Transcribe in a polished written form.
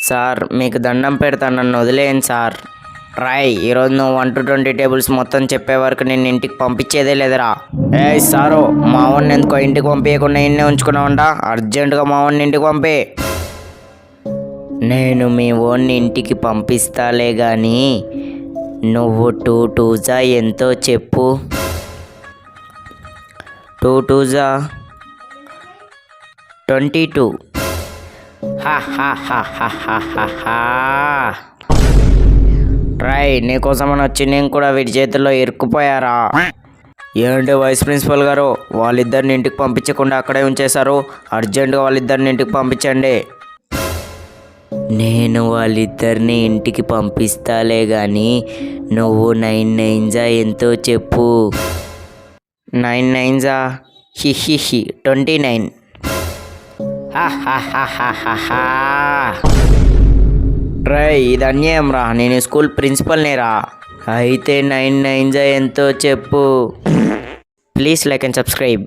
Sir మీకు దండం పెడతాను, నన్ను వదిలేయండి సార్. రాయ్, ఈరోజు నువ్వు 1 to 20 టేబుల్స్ మొత్తం చెప్పే వరకు నేను ఇంటికి పంపించేదే లేదురా. ఏ సారు, మావాడిని ఎందుకో ఇంటికి పంపించకుండా ఇన్నే ఉంచుకున్నావంట. అర్జెంటుగా మావాడిని ఇంటికి పంపే. నేను మీ ఓన్ని ఇంటికి పంపిస్తాలే కానీ నువ్వు 2 2s ఎంతో చెప్పు. 2 2s 22. ట్రై నీకోసమని వచ్చి నేను కూడా వీడి చేతుల్లో ఇరుక్కుపోయారా? ఏంటి వైస్ ప్రిన్సిపల్ గారు, వాళ్ళిద్దరిని ఇంటికి పంపించకుండా అక్కడే ఉంచేశారు. అర్జెంటుగా వాళ్ళిద్దరిని ఇంటికి పంపించండి. నేను వాళ్ళిద్దరిని ఇంటికి పంపిస్తాలే కానీ నువ్వు 9 9s ఎంతో చెప్పు. 9 9s హిహిహి 29. ట్రై ఇది అన్యాయం రా, నేను స్కూల్ ప్రిన్సిపల్ని రా. అయితే 9 9s ఎంతో చెప్పు. Please like and subscribe.